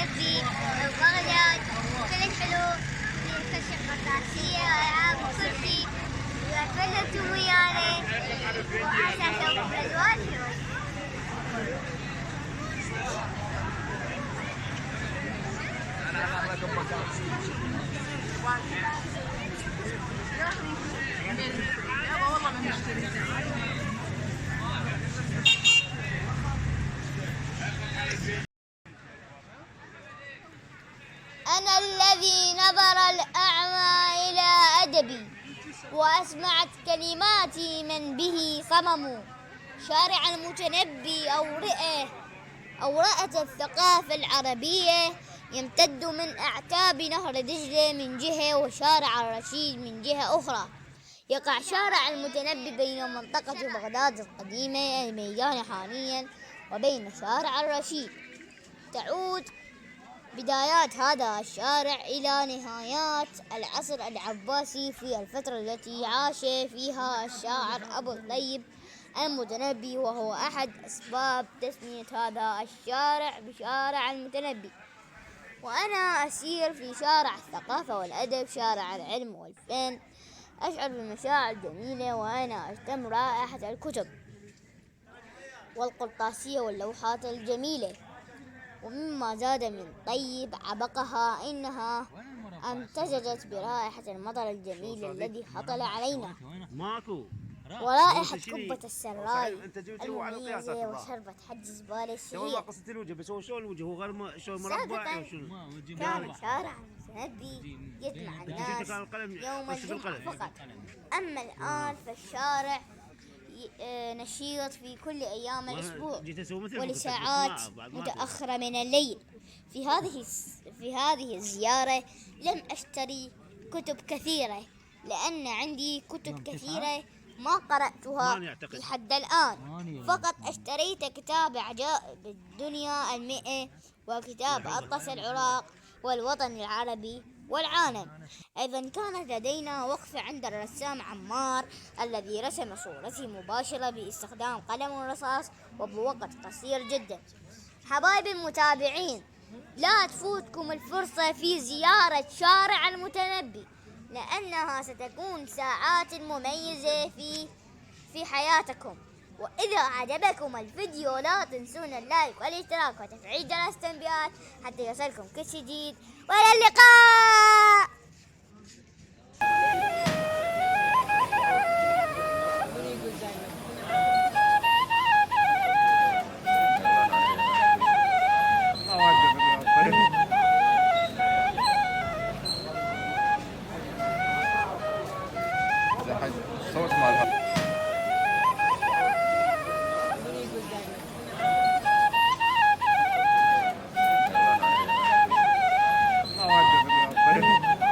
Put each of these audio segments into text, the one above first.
المتنبي وبغداد وكل الحلو في فرشة قرطاسية وألعاب وكل شيء وفلتوا ويانا وأساسا بالوالد. أنا الذي نظر الأعمى إلى أدبي وأسمعت كلماتي من به صمم. شارع المتنبي أو رأت الثقافة العربية يمتد من أعتاب نهر دجلة من جهة وشارع الرشيد من جهة أخرى. يقع شارع المتنبي بين منطقة بغداد القديمة الميدان حاليا وبين شارع الرشيد. تعود بدايات هذا الشارع إلى نهايات العصر العباسي في الفترة التي عاش فيها الشاعر أبو الطيب المتنبي، وهو أحد أسباب تسمية هذا الشارع بشارع المتنبي. وأنا أسير في شارع الثقافة والأدب، شارع العلم والفن، أشعر بمشاعر جميلة وأنا أشتم رائحة الكتب والقرطاسية واللوحات الجميلة. ومما زاد من طيب عبقها إنها امتزجت برائحة المطر الجميل الذي هطل علينا ورائحة قبة السراي المميزة وشربة حج زبالة الشهير. قصة الوجه بس هو شلون الوجه هو غير شلون مربع وشنو؟ كان شارع المتنبي يجمع الناس يوم الجمعة فقط، أما الآن فالشارع نشيط في كل أيام الأسبوع ولساعات متأخرة من الليل. في هذه الزيارة لم أشتري كتب كثيرة لأن عندي كتب كثيرة ما قرأتها لحد الآن. فقط اشتريت كتاب عجائب الدنيا 100 وكتاب أطلس العراق والوطن العربي والعالم. أيضا كانت لدينا وقفة عند الرسام عمار الذي رسم صورتي مباشرة باستخدام قلم الرصاص وبوقت قصير جدا. حبايبي المتابعين، لا تفوتكم الفرصة في زيارة شارع المتنبي لأنها ستكون ساعات مميزة في حياتكم. وإذا عجبكم الفيديو لا تنسون اللايك والاشتراك وتفعيل جرس التنبيهات حتى يصلكم كل جديد. وإلى اللقاء. صوت مالها ما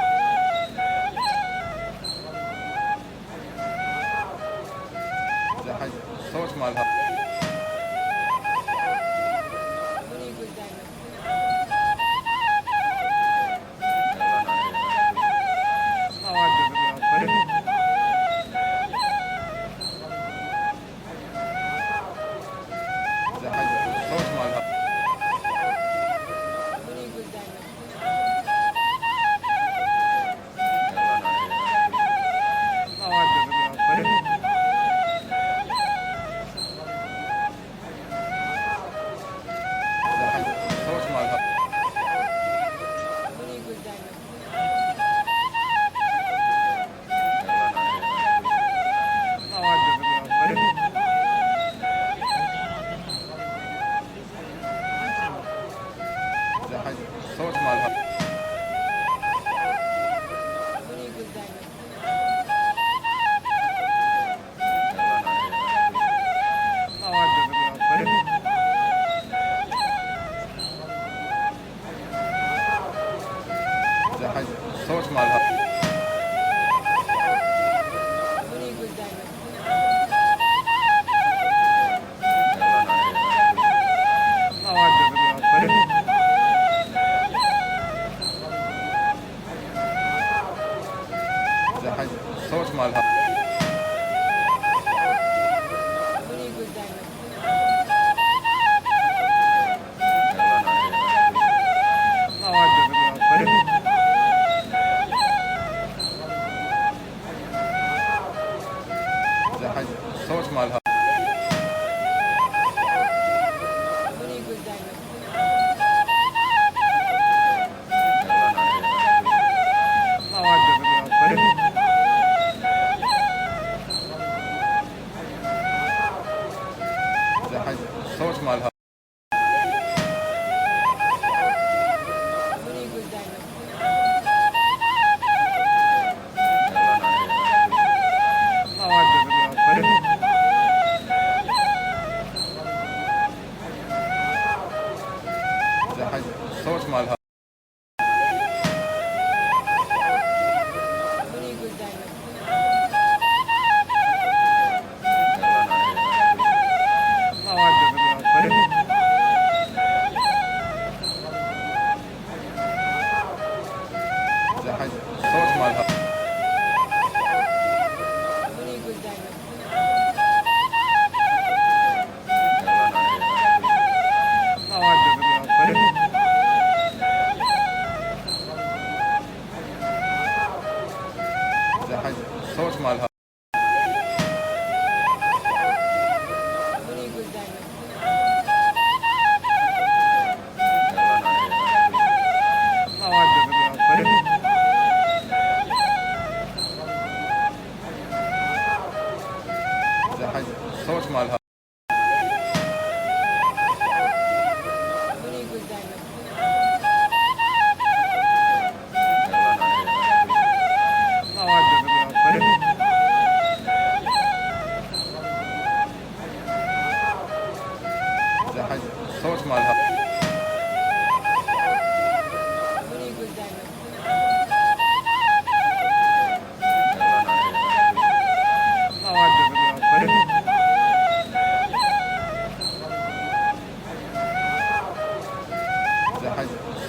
صوت مالها. صوت مالها. صوت مالها. صوت مالها. صوت مالها. صوت مالها.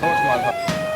صوت مالها.